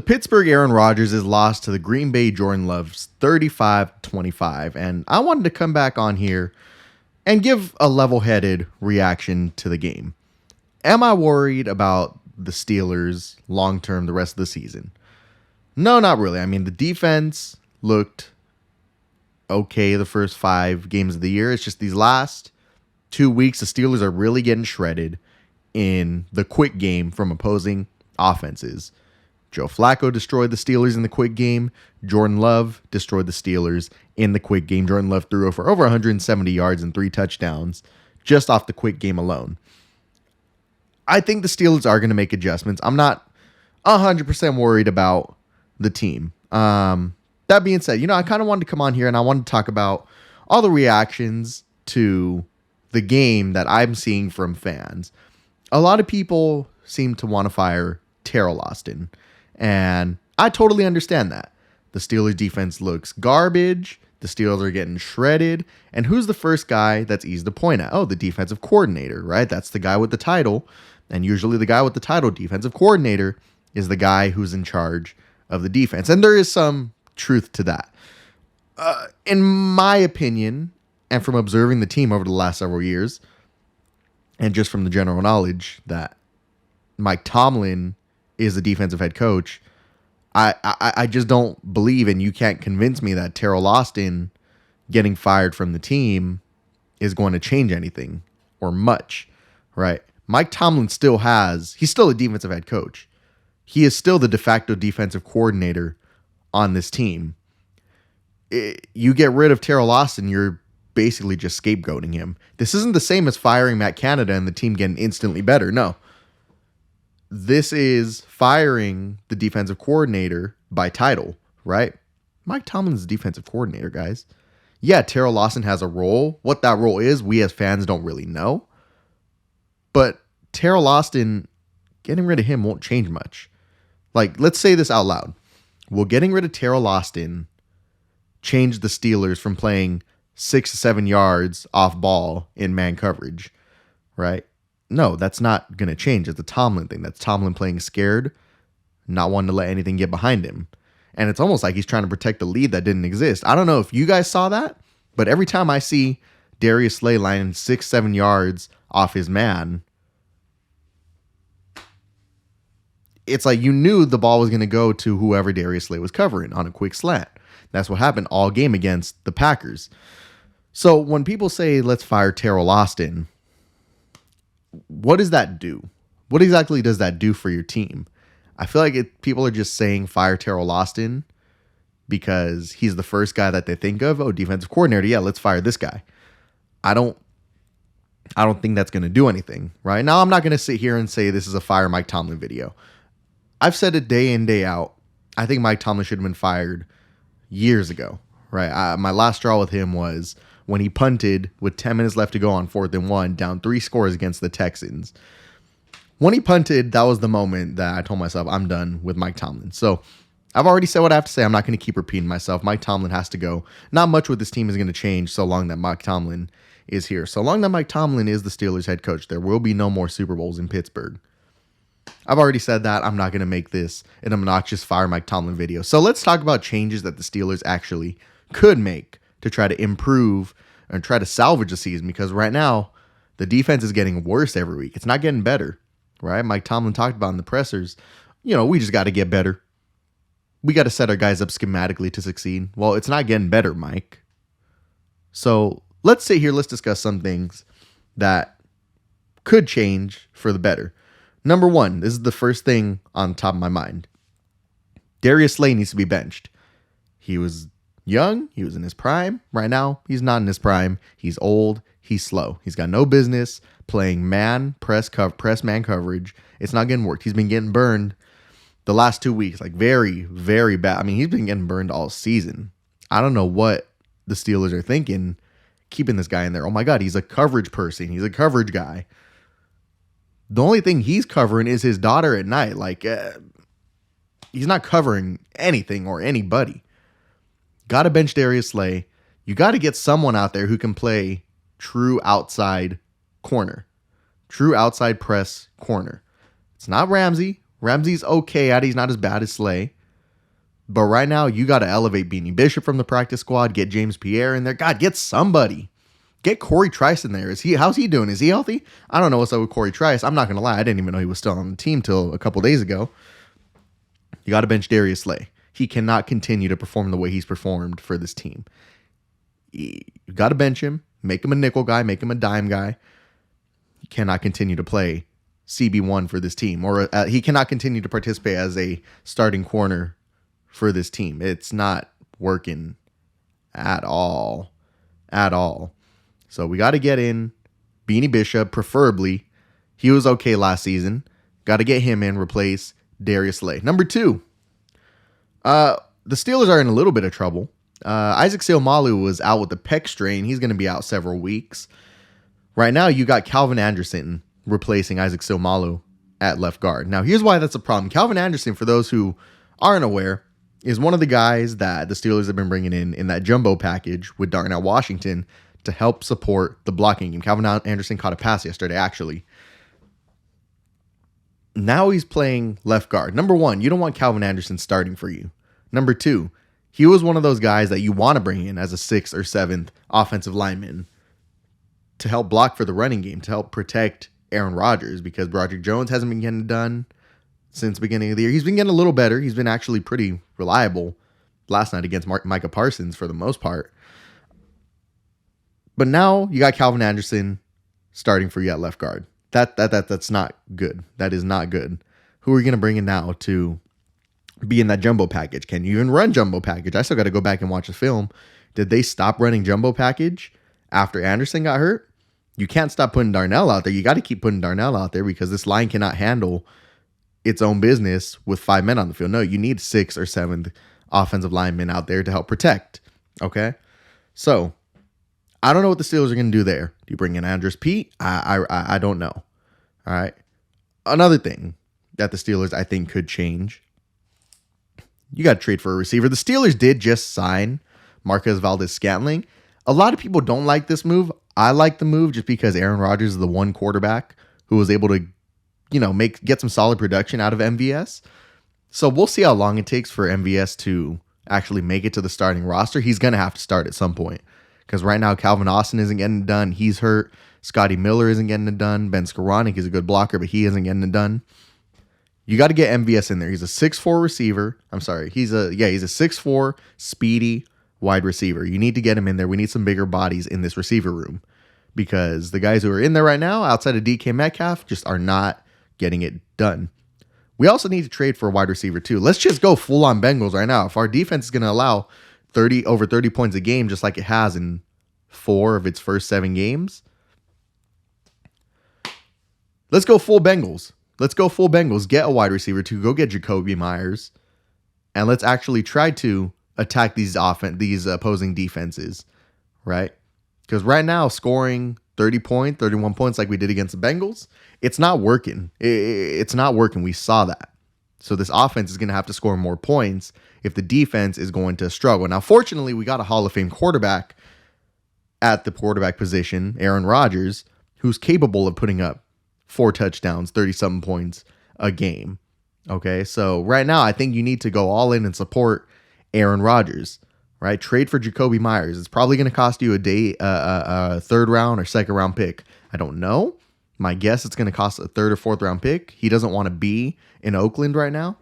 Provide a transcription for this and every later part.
Pittsburgh Aaron Rodgers is lost to the Green Bay Jordan Love's 35-25, and I wanted to come back on here and give a level-headed reaction to the game. Am I worried about the Steelers long-term the rest of the season? No, not really. I mean, the defense looked okay the first 5 games of the year. It's just these last 2 weeks, the Steelers are really getting shredded in the quick game from opposing offenses. Joe Flacco destroyed the Steelers in the quick game. Jordan Love destroyed the Steelers in the quick game. Jordan Love threw for over 170 yards and 3 touchdowns just off the quick game alone. I think the Steelers are going to make adjustments. I'm not 100% worried about the team. That being said, I kind of wanted to come on here and I wanted to talk about all the reactions to the game that I'm seeing from fans. A lot of people seem to want to fire Terrell Austin, and I totally understand that. The Steelers defense looks garbage. The Steelers are getting shredded. And who's the first guy that's easy to point at? Oh, the defensive coordinator, right? That's the guy with the title. And usually the guy with the title, defensive coordinator, is the guy who's in charge of the defense. And there is some truth to that. In my opinion, and from observing the team over the last several years, and just from the general knowledge that Mike Tomlin is the defensive head coach, I just don't believe, and you can't convince me that Terrell Austin getting fired from the team is going to change anything or much, right? Mike Tomlin he's still a defensive head coach. He is still the de facto defensive coordinator on this team. You get rid of Terrell Austin, you're basically just scapegoating him. This isn't the same as firing Matt Canada and the team getting instantly better. No. This is firing the defensive coordinator by title, right? Mike Tomlin's the defensive coordinator, guys. Yeah, Terrell Austin has a role. What that role is, we as fans don't really know. But Terrell Austin, getting rid of him won't change much. Like, let's say this out loud. Will getting rid of Terrell Austin change the Steelers from playing 6 to 7 yards off ball in man coverage, right? No, that's not going to change. It's a Tomlin thing. That's Tomlin playing scared, not wanting to let anything get behind him. And it's almost like he's trying to protect the lead that didn't exist. I don't know if you guys saw that, but every time I see Darius Slay lining 6-7 yards off his man, it's like you knew the ball was going to go to whoever Darius Slay was covering on a quick slant. That's what happened all game against the Packers. So when people say, let's fire Terrell Austin, what does that do? What exactly does that do for your team? I feel like people are just saying fire Terrell Austin because he's the first guy that they think of. Oh, defensive coordinator. Yeah, let's fire this guy. I don't think that's going to do anything, right? Now, I'm not going to sit here and say this is a fire Mike Tomlin video. I've said it day in, day out. I think Mike Tomlin should have been fired years ago, right? My last straw with him was when he punted with 10 minutes left to go on 4th and 1, down 3 scores against the Texans. When he punted, that was the moment that I told myself, I'm done with Mike Tomlin. So I've already said what I have to say. I'm not going to keep repeating myself. Mike Tomlin has to go. Not much with this team is going to change so long that Mike Tomlin is here. So long that Mike Tomlin is the Steelers head coach, there will be no more Super Bowls in Pittsburgh. I've already said that. I'm not going to make this an obnoxious fire Mike Tomlin video. So let's talk about changes that the Steelers actually could make to try to improve and try to salvage the season, because right now the defense is getting worse every week. It's not getting better, right? Mike Tomlin talked about in the pressers, we just got to get better. We got to set our guys up schematically to succeed. Well, it's not getting better, Mike. So let's sit here. Let's discuss some things that could change for the better. Number one, this is the first thing on top of my mind. Darius Slay needs to be benched. He was young. He was in his prime. Right now, he's not in his prime. He's old. He's slow. He's got no business playing press man coverage. It's not getting worked. He's been getting burned the last 2 weeks, like very, very bad. I mean, he's been getting burned all season. I don't know what the Steelers are thinking keeping this guy in there. Oh my God, he's a coverage person. He's a coverage guy. The only thing he's covering is his daughter at night. Like, he's not covering anything or anybody. Got to bench Darius Slay. You got to get someone out there who can play true outside corner. True outside press corner. It's not Ramsey. Ramsey's okay at it. He's not as bad as Slay. But right now, you got to elevate Beanie Bishop from the practice squad, get James Pierre in there. God, get somebody. Get Corey Trice in there. How's he doing? Is he healthy? I don't know what's up with Corey Trice. I'm not going to lie. I didn't even know he was still on the team till a couple days ago. You got to bench Darius Slay. He cannot continue to perform the way he's performed for this team. You got to bench him, make him a nickel guy, make him a dime guy. He cannot continue to play CB1 for this team, or he cannot continue to participate as a starting corner for this team. It's not working at all. At all. So we got to get in Beanie Bishop, preferably. He was okay last season. Got to get him in, replace Darius Slay. Number 2, the Steelers are in a little bit of trouble. Isaac Seumalo was out with the pec strain. He's going to be out several weeks. Right now, you got Calvin Anderson replacing Isaac Seumalo at left guard. Now, here's why that's a problem. Calvin Anderson, for those who aren't aware, is one of the guys that the Steelers have been bringing in that jumbo package with Darnell Washington to help support the blocking game. Calvin Anderson caught a pass yesterday, actually. Now he's playing left guard. Number 1, you don't want Calvin Anderson starting for you. Number 2, he was one of those guys that you want to bring in as a 6th or 7th offensive lineman to help block for the running game, to help protect Aaron Rodgers, because Broderick Jones hasn't been getting it done since the beginning of the year. He's been getting a little better. He's been actually pretty reliable last night against Micah Parsons for the most part. But now you got Calvin Anderson starting for you at left guard. That's not good. That is not good. Who are you going to bring in now to be in that jumbo package? Can you even run jumbo package? I still got to go back and watch the film. Did they stop running jumbo package after Anderson got hurt? You can't stop putting Darnell out there. You got to keep putting Darnell out there because this line cannot handle its own business with 5 men on the field. No, you need 6th or 7th offensive linemen out there to help protect. Okay? So, I don't know what the Steelers are going to do there. Do you bring in Andres Pete? I don't know. All right. Another thing that the Steelers, I think, could change. You got to trade for a receiver. The Steelers did just sign Marquez Valdes-Scantling. A lot of people don't like this move. I like the move just because Aaron Rodgers is the one quarterback who was able to, get some solid production out of MVS. So we'll see how long it takes for MVS to actually make it to the starting roster. He's going to have to start at some point. Because right now, Calvin Austin isn't getting it done. He's hurt. Scotty Miller isn't getting it done. Ben Skoranek is a good blocker, but he isn't getting it done. You got to get MVS in there. He's a 6'4 receiver. I'm sorry. He's a 6'4 speedy wide receiver. You need to get him in there. We need some bigger bodies in this receiver room. Because the guys who are in there right now, outside of DK Metcalf, just are not getting it done. We also need to trade for a wide receiver too. Let's just go full on Bengals right now. If our defense is going to allow over 30 points a game, just like it has in 4 of its first 7 games. Let's go full Bengals. Get a wide receiver to go get Jacoby Myers. And let's actually try to attack these opposing defenses. Right? Because right now, scoring 31 points like we did against the Bengals, it's not working. It's not working. We saw that. So this offense is going to have to score more points if the defense is going to struggle. Now, fortunately, we got a Hall of Fame quarterback at the quarterback position, Aaron Rodgers, who's capable of putting up 4 touchdowns, 30-something points a game. Okay, so right now, I think you need to go all in and support Aaron Rodgers, right? Trade for Jacoby Myers. It's probably going to cost you a 3rd round or 2nd round pick. I don't know. My guess it's going to cost a 3rd or 4th round pick. He doesn't want to be in Oakland right now.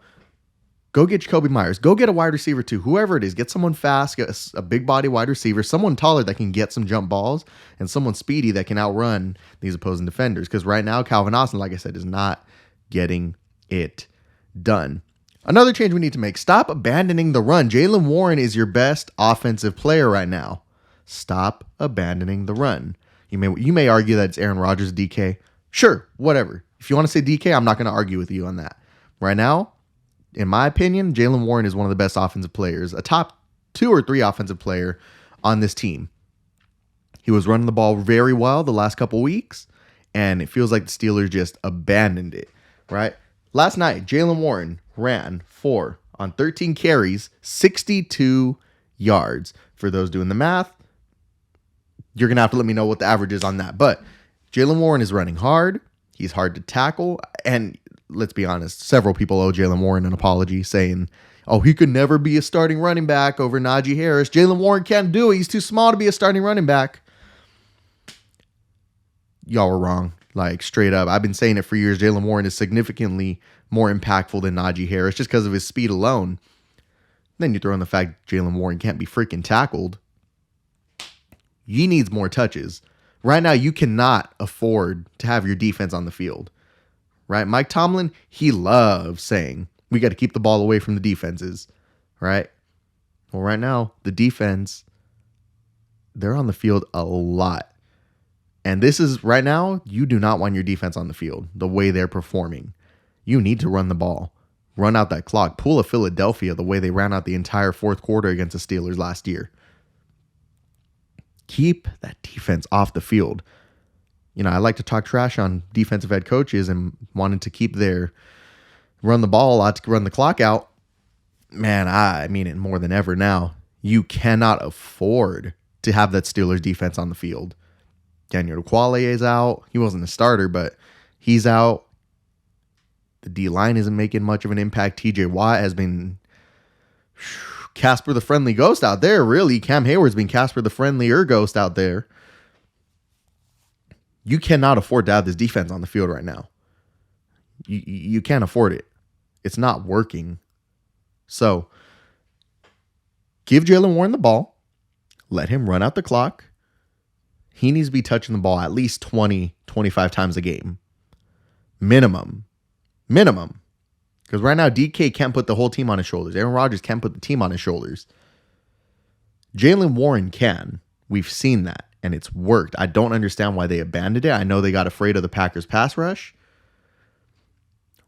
Go get Jacoby Myers. Go get a wide receiver too. Whoever it is, get someone fast, get a big body wide receiver, someone taller that can get some jump balls, and someone speedy that can outrun these opposing defenders. Because right now, Calvin Austin, like I said, is not getting it done. Another change we need to make. Stop abandoning the run. Jaylen Warren is your best offensive player right now. Stop abandoning the run. You may argue that it's Aaron Rodgers, DK. Sure, whatever. If you want to say DK, I'm not going to argue with you on that. Right now, in my opinion, Jaylen Warren is one of the best offensive players, a top 2 or 3 offensive player on this team. He was running the ball very well the last couple weeks, and it feels like the Steelers just abandoned it, right? Last night, Jaylen Warren ran on 13 carries, 62 yards. For those doing the math, you're going to have to let me know what the average is on that. But Jaylen Warren is running hard. He's hard to tackle, and let's be honest, several people owe Jaylen Warren an apology saying Oh, he could never be a starting running back over Najee Harris. Jaylen Warren can't do it. He's too small to be a starting running back. Y'all were wrong. Like, straight up. I've been saying it for years. Jaylen Warren is significantly more impactful than Najee Harris just because of his speed alone. Then you throw in the fact Jaylen Warren can't be freaking tackled. He needs more touches. Right now, you cannot afford to have your defense on the field. Right? Mike Tomlin, he loves saying, we got to keep the ball away from the defenses. Right? Well, right now, the defense, they're on the field a lot. And this is, right now, you do not want your defense on the field the way they're performing. You need to run the ball. Run out that clock. Pull a Philadelphia the way they ran out the entire fourth quarter against the Steelers last year. Keep that defense off the field. You know, I like to talk trash on defensive head coaches and wanted to keep their run the ball a lot to run the clock out. Man, I mean it more than ever now. You cannot afford to have that Steelers defense on the field. Daniel Quale is out. He wasn't a starter, but he's out. The D-line isn't making much of an impact. TJ Watt has been Casper the Friendly Ghost out there, really. Cam Hayward's been Casper the Friendlier Ghost out there. You cannot afford to have this defense on the field right now. You can't afford it. It's not working. So, give Jaylen Warren the ball. Let him run out the clock. He needs to be touching the ball at least 20, 25 times a game. Minimum. Because right now, DK can't put the whole team on his shoulders. Aaron Rodgers can't put the team on his shoulders. Jaylen Warren can. We've seen that, and it's worked. I don't understand why they abandoned it. I know they got afraid of the Packers' pass rush.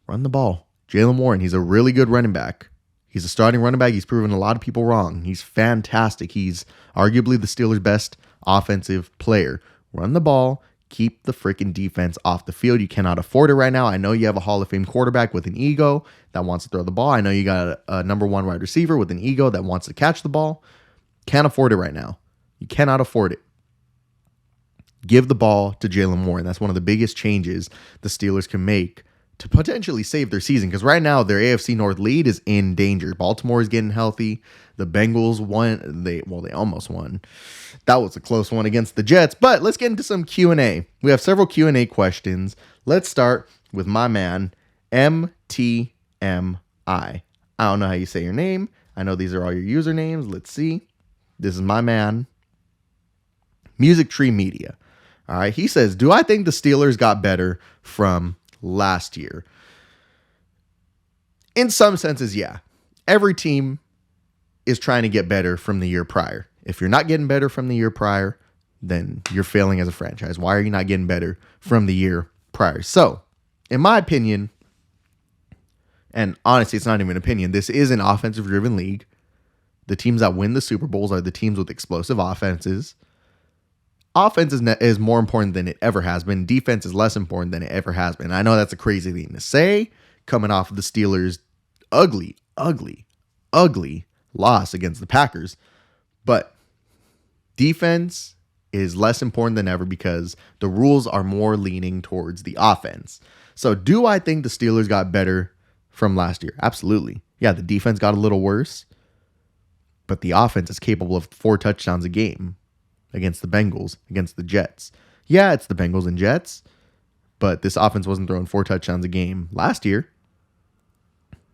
Run the ball. Jaylen Warren, he's a really good running back. He's a starting running back. He's proven a lot of people wrong. He's fantastic. He's arguably the Steelers' best offensive player. Run the ball. Keep the freaking defense off the field. You cannot afford it right now. I know you have a Hall of Fame quarterback with an ego that wants to throw the ball. I know you got a number one wide receiver with an ego that wants to catch the ball. Can't afford it right now. You cannot afford it. Give the ball to Jaylen Warren. That's one of the biggest changes the Steelers can make to potentially save their season, because right now their AFC North lead is in danger. Baltimore is getting healthy. The Bengals won. They almost won. That was a close one against the Jets. But let's get into some Q&A. We have several Q&A questions. Let's start with my man, MTMI. I don't know how you say your name. I know these are all your usernames. Let's see. This is my man, Music Tree Media. All right. He says, do I think the Steelers got better from last year? In some senses, yeah. Every team is trying to get better from the year prior. If you're not getting better from the year prior, then you're failing as a franchise. Why are you not getting better from the year prior? So, in my opinion, and honestly, it's not even an opinion, this is an offensive-driven league. The teams that win the Super Bowls are the teams with explosive offenses. Offense is more important than it ever has been. Defense is less important than it ever has been. I know that's a crazy thing to say, coming off of the Steelers' ugly loss against the Packers. But defense is less important than ever because the rules are more leaning towards the offense. So do I think the Steelers got better from last year? Absolutely. Yeah, the defense got a little worse, but the offense is capable of 4 touchdowns a game against the Bengals, against the Jets. Yeah, it's the Bengals and Jets, but this offense wasn't throwing 4 touchdowns a game last year.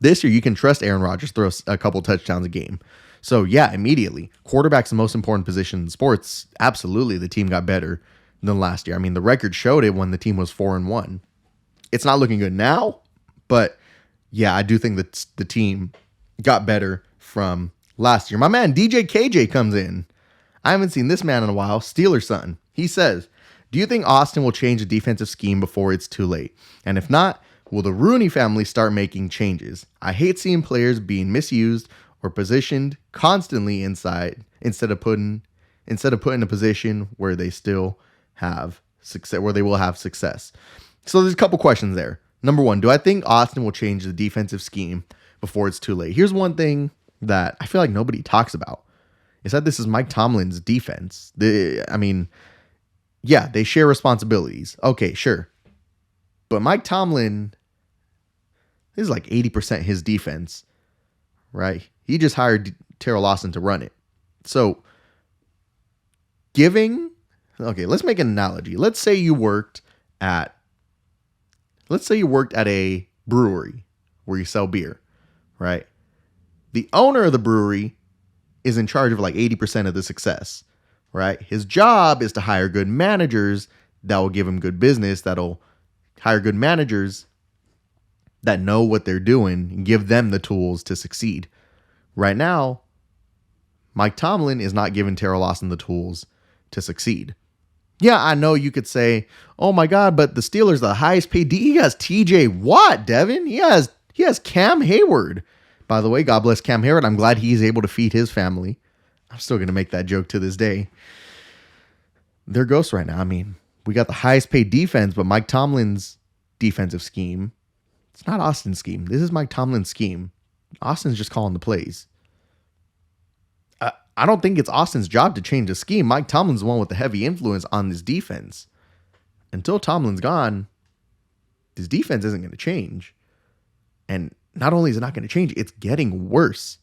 This year, you can trust Aaron Rodgers throw a couple touchdowns a game. So, yeah, immediately. Quarterback's the most important position in sports. Absolutely, the team got better than last year. I mean, the record showed it when the team was 4-1. It's not looking good now, but yeah, I do think that the team got better from last year. My man, DJ KJ comes in. I haven't seen this man in a while. Steelers son. He says, do you think Austin will change the defensive scheme before it's too late? And if not, will the Rooney family start making changes? I hate seeing players being misused or positioned constantly inside instead of put in a position where they still have success, where they will have success. So there's a couple questions there. Number one, do I think Austin will change the defensive scheme before it's too late? Here's one thing that I feel like nobody talks about. Is that this is Mike Tomlin's defense. They share responsibilities. Okay, sure. But Mike Tomlin, this is like 80% his defense, right? He just hired Terrell Austin to run it. So let's make an analogy. Let's say you worked at a brewery where you sell beer, right? The owner of the brewery is in charge of like 80% of the success, right? His job is to hire good managers that will give him good business, that'll hire good managers that know what they're doing and give them the tools to succeed. Right now, Mike Tomlin is not giving Terrell Austin the tools to succeed. Yeah, I know you could say, oh my God, but the Steelers are the highest paid. He has TJ Watt, Devin. He has Cam Hayward. By the way, God bless Cam Hayward. I'm glad he's able to feed his family. I'm still going to make that joke to this day. They're ghosts right now. I mean, we got the highest paid defense, but Mike Tomlin's defensive scheme, it's not Austin's scheme. This is Mike Tomlin's scheme. Austin's just calling the plays. I don't think it's Austin's job to change the scheme. Mike Tomlin's the one with the heavy influence on this defense. Until Tomlin's gone, this defense isn't going to change. And not only is it not going to change, it's getting worse.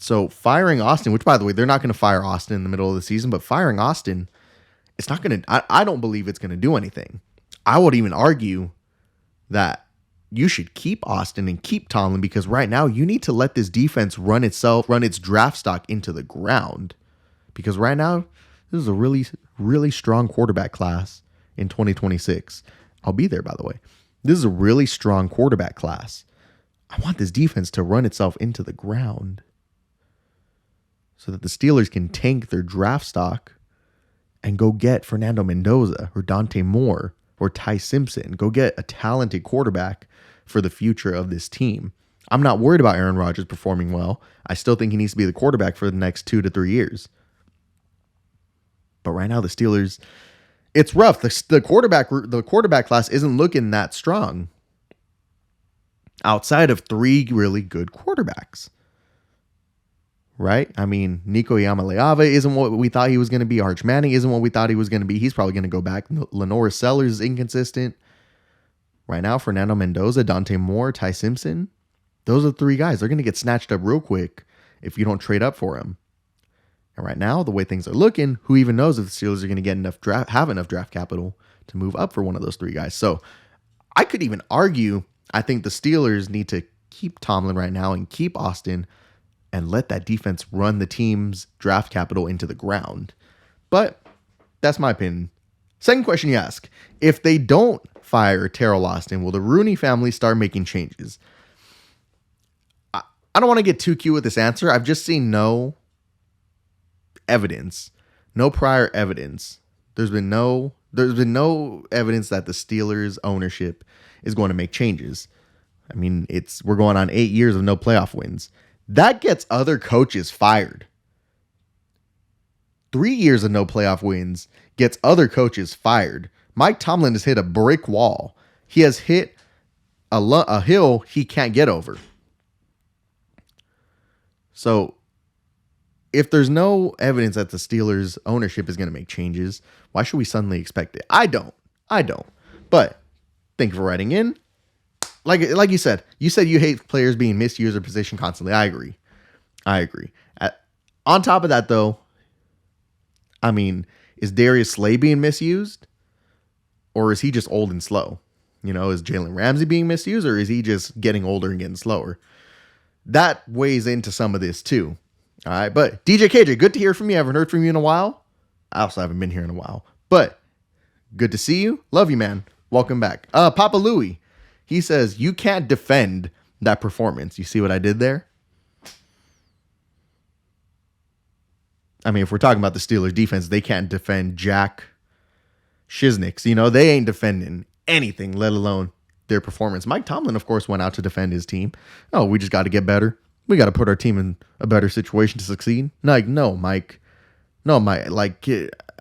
So firing Austin, which by the way, they're not going to fire Austin in the middle of the season, but firing Austin, it's not going to, I don't believe it's going to do anything. I would even argue that you should keep Austin and keep Tomlin, because right now you need to let this defense run its draft stock into the ground. Because right now, this is a really, really strong quarterback class in 2026. I'll be there, by the way. This is a really strong quarterback class. I want this defense to run itself into the ground so that the Steelers can tank their draft stock and go get Fernando Mendoza or Dante Moore or Ty Simpson. Go get a talented quarterback for the future of this team. I'm not worried about Aaron Rodgers performing well. I still think he needs to be the quarterback for the next 2 to 3 years. But right now, the Steelers, it's rough. The quarterback class isn't looking that strong outside of 3 really good quarterbacks. Right? I mean, Nico Yamaleava isn't what we thought he was going to be. Arch Manning isn't what we thought he was going to be. He's probably going to go back. Lenore Sellers is inconsistent. Right now, Fernando Mendoza, Dante Moore, Ty Simpson, those are 3 guys. They're going to get snatched up real quick if you don't trade up for them. And right now, the way things are looking, who even knows if the Steelers are going to get have enough draft capital to move up for one of those 3 guys. So I could even argue, I think the Steelers need to keep Tomlin right now and keep Austin and let that defense run the team's draft capital into the ground. But that's my opinion. Second question you ask, if they don't fire Terrell Austin, will the Rooney family start making changes? I don't want to get too cute with this answer. I've just seen no evidence, no prior evidence. There's been no evidence that the Steelers ownership is going to make changes. I mean, we're going on 8 years of no playoff wins. That gets other coaches fired. 3 years of no playoff wins gets other coaches fired. Mike Tomlin has hit a brick wall. He has hit a hill he can't get over. So if there's no evidence that the Steelers ownership is going to make changes, why should we suddenly expect it? I don't. But thank you for writing in. Like you said you hate players being misused or positioned constantly. I agree. On top of that, though, I mean, is Darius Slay being misused? Or is he just old and slow? You know, is Jalen Ramsey being misused, or is he just getting older and getting slower? That weighs into some of this too. All right, but DJ KJ, good to hear from you. I haven't heard from you in a while. I also haven't been here in a while, but good to see you. Love you, man. Welcome back. Papa Louie, he says, you can't defend that performance. You see what I did there? I mean, if we're talking about the Steelers defense, they can't defend Jack Shiznicks. You know, they ain't defending anything, let alone their performance. Mike Tomlin, of course, went out to defend his team. Oh, we just got to get better. We got to put our team in a better situation to succeed. Like, no, Mike. Like,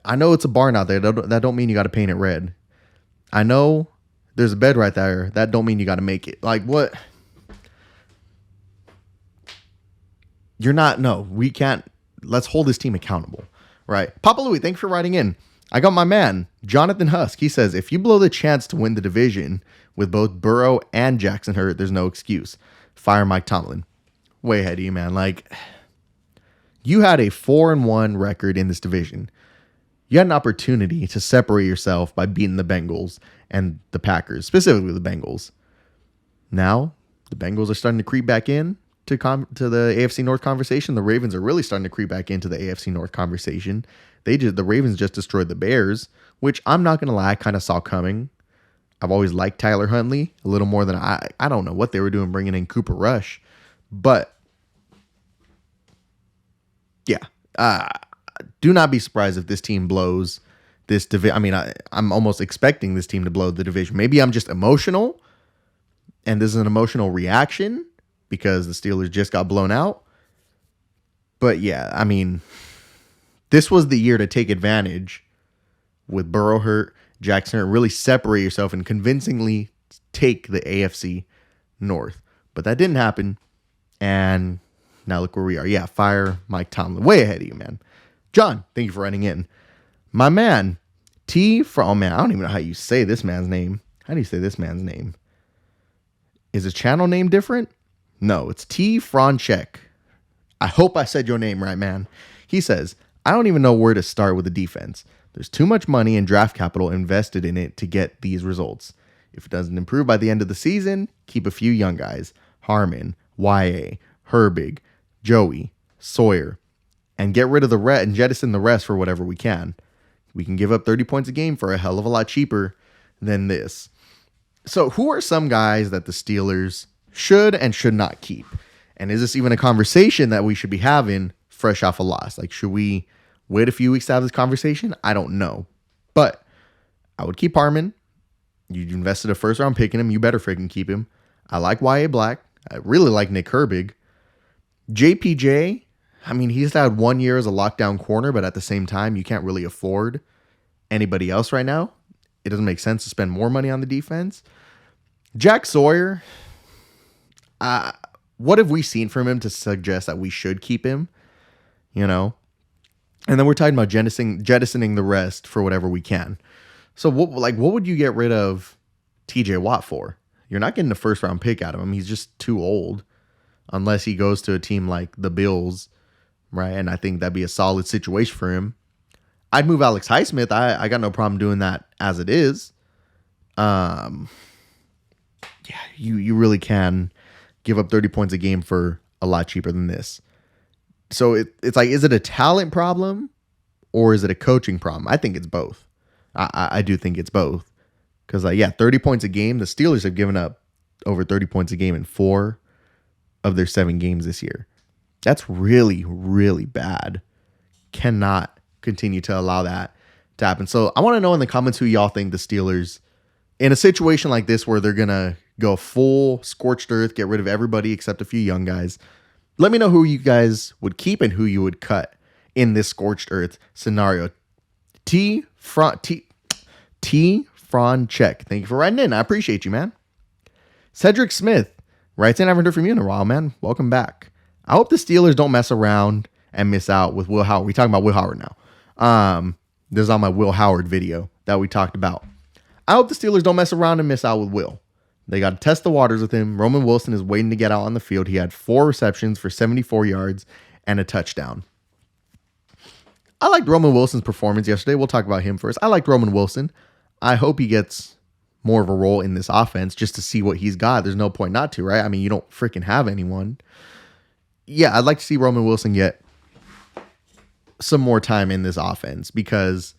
I know it's a barn out there. That don't mean you got to paint it red. I know there's a bed right there. That don't mean you got to make it. Like, what? We can't. Let's hold this team accountable, right? Papa Louie, thanks for writing in. I got my man, Jonathan Husk. He says, if you blow the chance to win the division with both Burrow and Jackson hurt, there's no excuse. Fire Mike Tomlin. way ahead of you, man. Like, you had a 4-1 record in this division. You had an opportunity to separate yourself by beating the Bengals and the Packers, specifically the Bengals. Now, the Bengals are starting to creep back in to the AFC North conversation. The Ravens are really starting to creep back into the AFC North conversation. The Ravens just destroyed the Bears, which I'm not going to lie, I kind of saw coming. I've always liked Tyler Huntley a little more than I don't know what they were doing bringing in Cooper Rush. But, yeah, do not be surprised if this team blows this division. I mean, I'm almost expecting this team to blow the division. Maybe I'm just emotional, and this is an emotional reaction because the Steelers just got blown out. But yeah, I mean, this was the year to take advantage with Burrow hurt, Jackson hurt, really separate yourself and convincingly take the AFC North. But that didn't happen, and now look where we are. Yeah, fire Mike Tomlin. Way ahead of you, man. John, thank you for writing in. My man, oh man, I don't even know how you say this man's name. How do you say this man's name? Is his channel name different? No, it's T. Franchek. I hope I said your name right, man. He says, I don't even know where to start with the defense. There's too much money and draft capital invested in it to get these results. If it doesn't improve by the end of the season, keep a few young guys. Harmon, Y.A., Herbig, Joey, Sawyer, and get rid of the rest and jettison the rest for whatever we can. We can give up 30 points a game for a hell of a lot cheaper than this. So who are some guys that the Steelers should and should not keep? And is this even a conversation that we should be having fresh off a loss? Like, should we wait a few weeks to have this conversation? I don't know. But I would keep Harmon. You invested a first round pick in him. You better freaking keep him. I like Y.A. Black. I really like Nick Herbig. JPJ, I mean, he's had 1 year as a lockdown corner, but at the same time, you can't really afford anybody else right now. It doesn't make sense to spend more money on the defense. Jack Sawyer, what have we seen from him to suggest that we should keep him? You know? And then we're talking about jettisoning the rest for whatever we can. So what would you get rid of TJ Watt for? You're not getting a first round pick out of him. He's just too old. Unless he goes to a team like the Bills, right? And I think that'd be a solid situation for him. I'd move Alex Highsmith. I got no problem doing that as it is. Yeah, you really can give up 30 points a game for a lot cheaper than this. So it's like, is it a talent problem or is it a coaching problem? I think it's both. I do think it's both. Because, 30 points a game. The Steelers have given up over 30 points a game in 4 of their 7 games this year. That's really, really bad. Cannot continue to allow that to happen. So I want to know in the comments who y'all think the Steelers, in a situation like this where they're going to go full scorched earth, get rid of everybody except a few young guys. Let me know who you guys would keep and who you would cut in this scorched earth scenario. T. Franchek. Thank you for writing in. I appreciate you, man. Cedric Smith writes in, I haven't heard from you in a while, man. Welcome back. I hope the Steelers don't mess around and miss out with Will Howard. We're talking about Will Howard now. This is on my Will Howard video that we talked about. I hope the Steelers don't mess around and miss out with Will. They got to test the waters with him. Roman Wilson is waiting to get out on the field. He had 4 receptions for 74 yards and a touchdown. I liked Roman Wilson's performance yesterday. We'll talk about him first. I liked Roman Wilson. I hope he gets more of a role in this offense just to see what he's got. There's no point not to, right? I mean, you don't freaking have anyone. Yeah, I'd like to see Roman Wilson get some more time in this offense because,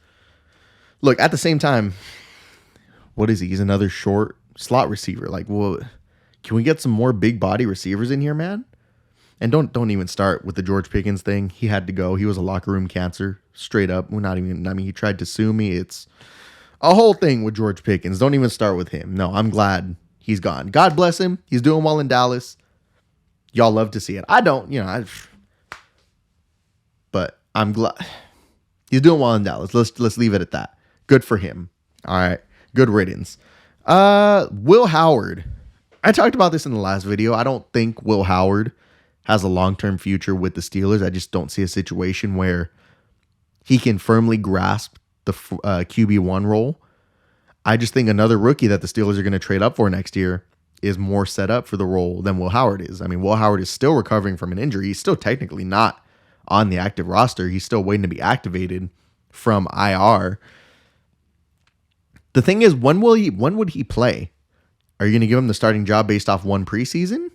look, at the same time, what is he? He's another short slot receiver. Like, well, can we get some more big body receivers in here, man? And don't even start with the George Pickens thing. He had to go. He was a locker room cancer, straight up. He tried to sue me. It's a whole thing with George Pickens. Don't even start with him. No, I'm glad he's gone. God bless him. He's doing well in Dallas. Y'all love to see it. I don't, but I'm glad he's doing well in Dallas. Let's leave it at that. Good for him. All right. Good riddance. Will Howard. I talked about this in the last video. I don't think Will Howard has a long-term future with the Steelers. I just don't see a situation where he can firmly grasp the QB1 role. I just think another rookie that the Steelers are going to trade up for next year is more set up for the role than Will Howard is. I mean, Will Howard is still recovering from an injury. He's still technically not on the active roster. He's still waiting to be activated from IR. The thing is, when would he play? Are you going to give him the starting job based off one preseason?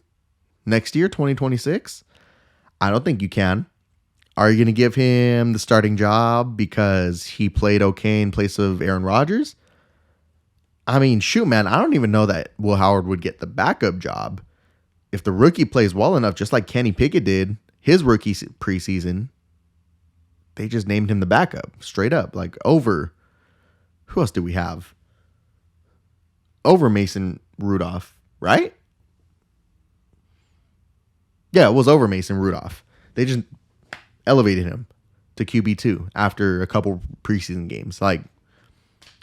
Next year, 2026? I don't think you can. Are you going to give him the starting job because he played okay in place of Aaron Rodgers? I mean, shoot, man, I don't even know that Will Howard would get the backup job. If the rookie plays well enough, just like Kenny Pickett did his rookie preseason, they just named him the backup, straight up. Like, over, who else do we have? Over Mason Rudolph, right? Yeah, it was over Mason Rudolph. They just elevated him to QB2 after a couple preseason games. Like,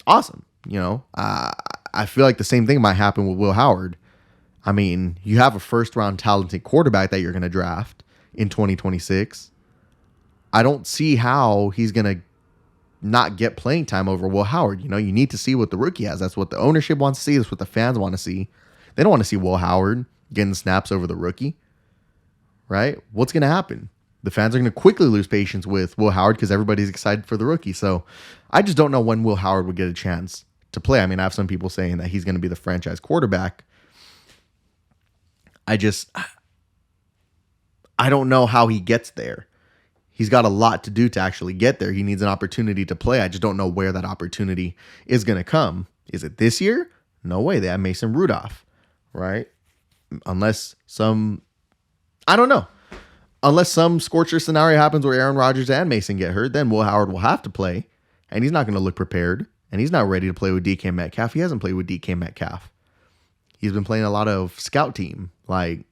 awesome. You know, I feel like the same thing might happen with Will Howard. I mean, you have a first-round talented quarterback that you're going to draft in 2026. I don't see how he's going to not get playing time over Will Howard. You know, you need to see what the rookie has. That's what the ownership wants to see. That's what the fans want to see. They don't want to see Will Howard getting snaps over the rookie, right? What's going to happen? The fans are going to quickly lose patience with Will Howard because everybody's excited for the rookie. So I just don't know when Will Howard would get a chance to play. I mean, I have some people saying that he's going to be the franchise quarterback. I don't know how he gets there. He's got a lot to do to actually get there. He needs an opportunity to play. I just don't know where that opportunity is going to come. Is it this year? No way. They have Mason Rudolph, right? Unless some scorcher scenario happens where Aaron Rodgers and Mason get hurt, then Will Howard will have to play, and he's not going to look prepared, and he's not ready to play with DK Metcalf. He hasn't played with DK Metcalf. He's been playing a lot of scout team. Like,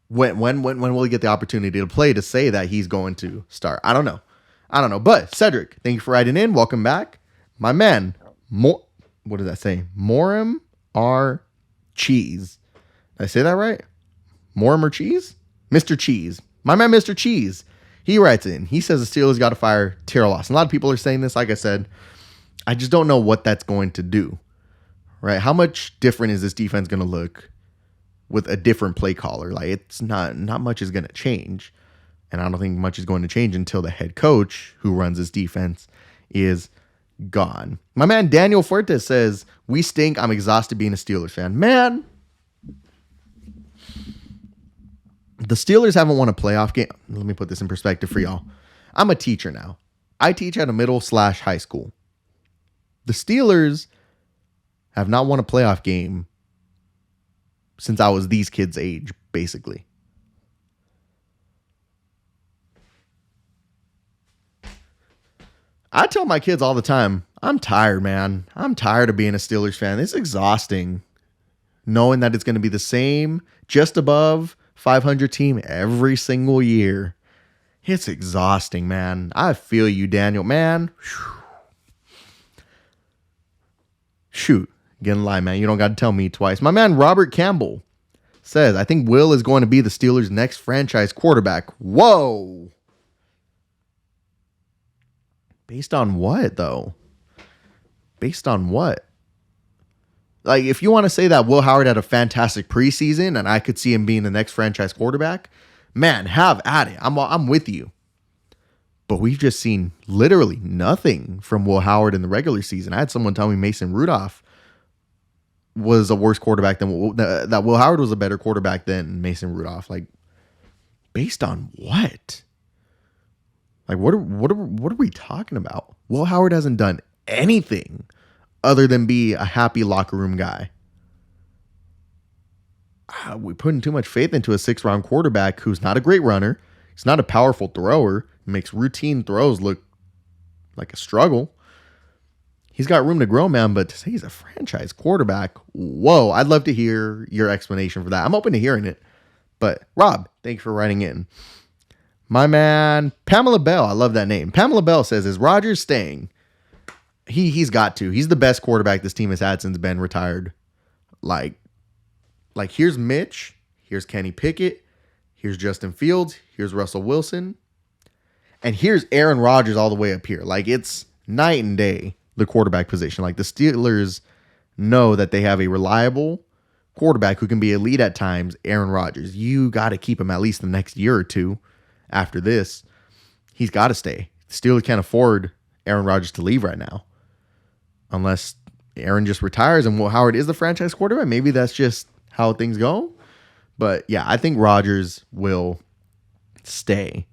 when will he get the opportunity to play to say that he's going to start? I don't know. But Cedric, thank you for writing in. Welcome back. My man, what did that say? Moram R. Cheese. Did I say that right? Mortimer Cheese? Mr. Cheese. My man, Mr. Cheese. He writes in. He says the Steelers got to fire Terrell Austin. A lot of people are saying this. Like I said, I just don't know what that's going to do. Right? How much different is this defense going to look with a different play caller? Like, it's not much is going to change. And I don't think much is going to change until the head coach who runs this defense is gone. My man, Daniel Fuertes says, we stink. I'm exhausted being a Steelers fan. Man, the Steelers haven't won a playoff game. Let me put this in perspective for y'all. I'm a teacher now. I teach at a middle/high school. The Steelers have not won a playoff game since I was these kids' age, basically. I tell my kids all the time, I'm tired, man. I'm tired of being a Steelers fan. It's exhausting knowing that it's going to be the same, just above 500 team every single year. It's exhausting, man. I feel you, Daniel. Man, shoot. Get in line, man. You don't got to tell me twice. My man, Robert Campbell, says, I think Will is going to be the Steelers' next franchise quarterback. Whoa. Based on what, though? Based on what? Like, if you want to say that Will Howard had a fantastic preseason and I could see him being the next franchise quarterback, man, have at it. I'm with you. But we've just seen literally nothing from Will Howard in the regular season. I had someone tell me Mason Rudolph was a worse quarterback than that. Will Howard was a better quarterback than Mason Rudolph. Like, based on what? Like, what are we talking about? Will Howard hasn't done anything other than be a happy locker room guy. We're putting too much faith into a 6th-round quarterback who's not a great runner. He's not a powerful thrower. Makes routine throws look like a struggle. He's got room to grow, man, but to say he's a franchise quarterback, whoa, I'd love to hear your explanation for that. I'm open to hearing it. But Rob, thanks for writing in. My man, Pamela Bell, I love that name. Pamela Bell says, is Rodgers staying? He's got to. He's the best quarterback this team has had since Ben retired. Like here's Mitch, here's Kenny Pickett, here's Justin Fields, here's Russell Wilson, and here's Aaron Rodgers all the way up here. Like, it's night and day, the quarterback position. Like, the Steelers know that they have a reliable quarterback who can be elite at times, Aaron Rodgers. You got to keep him at least the next year or two after this. He's got to stay. Steelers can't afford Aaron Rodgers to leave right now. Unless Aaron just retires and Will Howard is the franchise quarterback. Maybe that's just how things go. But yeah, I think Rodgers will stay.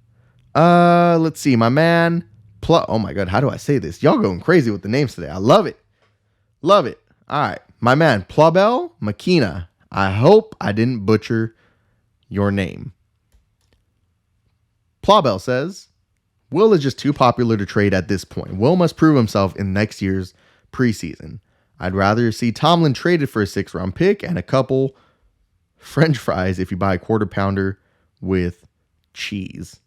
Let's see. My man. Oh my God. How do I say this? Y'all going crazy with the names today. I love it. Love it. All right. My man, Plabel Makina. I hope I didn't butcher your name. Plabel says, Will is just too popular to trade at this point. Will must prove himself in next year's preseason. I'd rather see Tomlin traded for a 6th-round pick and a couple French fries if you buy a quarter pounder with cheese.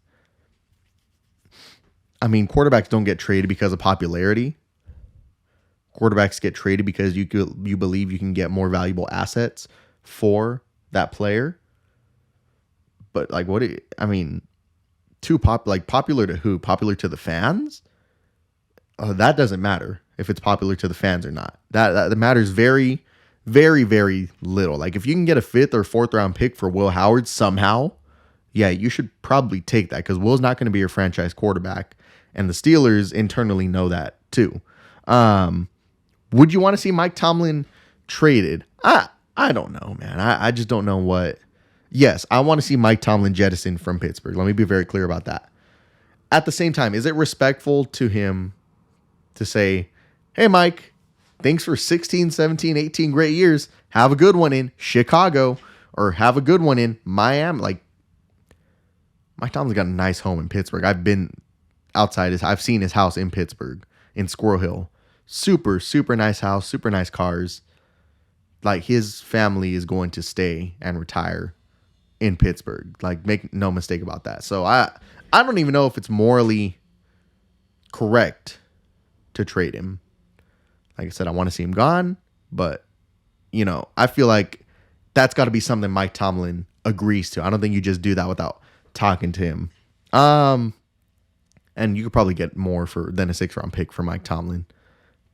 I mean, quarterbacks don't get traded because of popularity. Quarterbacks get traded because you believe you can get more valuable assets for that player. But like, popular to who? Popular to the fans? That doesn't matter if it's popular to the fans or not. That matters very, very, very little. Like if you can get a 5th or 4th round pick for Will Howard somehow, yeah, you should probably take that because Will's not going to be your franchise quarterback. And the Steelers internally know that too. Would you want to see Mike Tomlin traded? I don't know, man. I just don't know what. Yes, I want to see Mike Tomlin jettisoned from Pittsburgh. Let me be very clear about that. At the same time, is it respectful to him to say, hey, Mike, thanks for 16, 17, 18 great years. Have a good one in Chicago or have a good one in Miami. Like, Mike Tomlin's got a nice home in Pittsburgh. I've been outside. I've seen his house in Pittsburgh, in Squirrel Hill. Super, super nice house, super nice cars. Like, his family is going to stay and retire in Pittsburgh. Like, make no mistake about that. So I don't even know if it's morally correct to trade him. Like I said, I want to see him gone, but I feel like that's got to be something Mike Tomlin agrees to. I don't think you just do that without talking to him. And you could probably get more than a 6th-round pick for Mike Tomlin.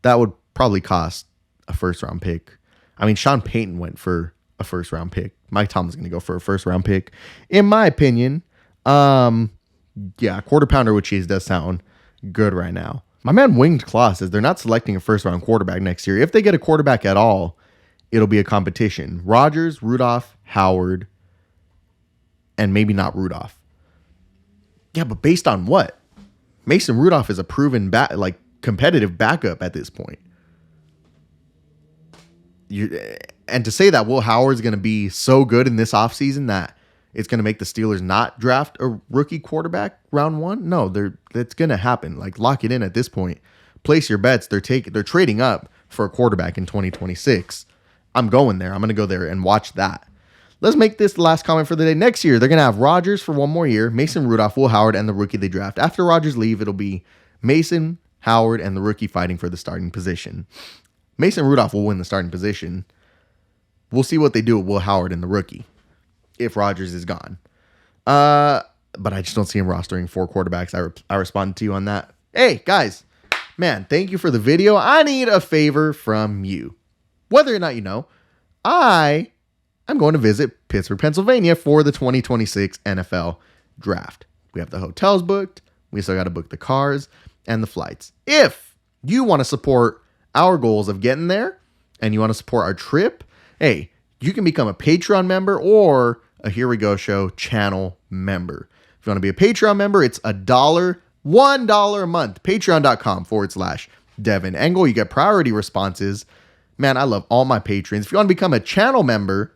That would probably cost a 1st-round pick. I mean, Sean Payton went for a 1st-round pick. Mike Tomlin's going to go for a 1st-round pick. In my opinion, quarter pounder with cheese does sound good right now. My man Winged Claw says they're not selecting a 1st-round quarterback next year. If they get a quarterback at all, it'll be a competition. Rodgers, Rudolph, Howard, and maybe not Rudolph. Yeah, but based on what? Mason Rudolph is a proven competitive backup at this point. And to say that Will Howard's going to be so good in this offseason that it's going to make the Steelers not draft a rookie quarterback round 1? No, that's going to happen. Like, lock it in at this point. Place your bets. They're trading up for a quarterback in 2026. I'm going there. I'm going to go there and watch that. Let's make this the last comment for the day. Next year, they're going to have Rodgers for one more year, Mason Rudolph, Will Howard, and the rookie they draft. After Rodgers leave, it'll be Mason, Howard, and the rookie fighting for the starting position. Mason Rudolph will win the starting position. We'll see what they do with Will Howard and the rookie if Rodgers is gone. But I just don't see him rostering 4 quarterbacks. I responded to you on that. Hey, guys, man, thank you for the video. I need a favor from you. Whether or not you know, I'm going to visit Pittsburgh, Pennsylvania for the 2026 NFL Draft. We have the hotels booked. We still got to book the cars and the flights. If you want to support our goals of getting there and you want to support our trip, hey, you can become a Patreon member or a Here We Go Show channel member. If you want to be a Patreon member, it's $1 a month. Patreon.com/Devin Engel. You get priority responses. Man, I love all my patrons. If you want to become a channel member,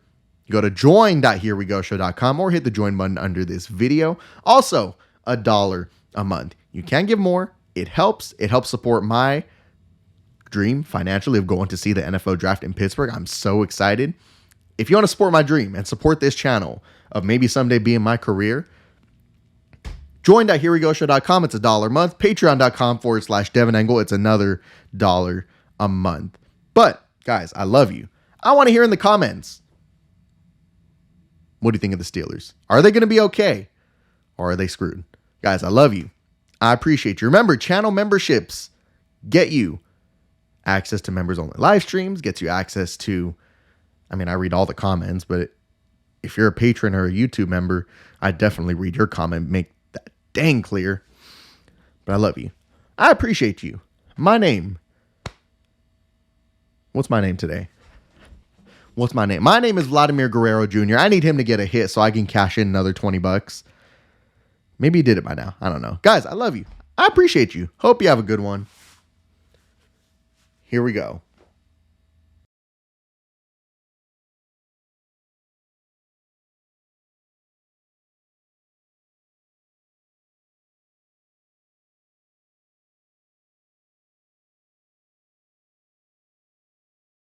go to join.herewegoshow.com or hit the join button under this video. Also, $1 a month. You can give more. It helps. It helps support my dream financially of going to see the NFL Draft in Pittsburgh. I'm so excited. If you want to support my dream and support this channel of maybe someday being my career, join.herewegoshow.com. It's $1 a month. Patreon.com/Devin Engel. It's another $1 a month. But, guys, I love you. I want to hear in the comments, what do you think of the Steelers? Are they going to be okay? Or are they screwed? Guys, I love you. I appreciate you. Remember, channel memberships get you access to members only live streams, gets you access to, I mean, I read all the comments, but if you're a patron or a YouTube member, I definitely read your comment, make that dang clear. But I love you. I appreciate you. My name. What's my name today? What's my name? My name is Vladimir Guerrero Jr. I need him to get a hit so I can cash in another $20. Maybe he did it by now. I don't know. Guys, I love you. I appreciate you. Hope you have a good one. Here we go.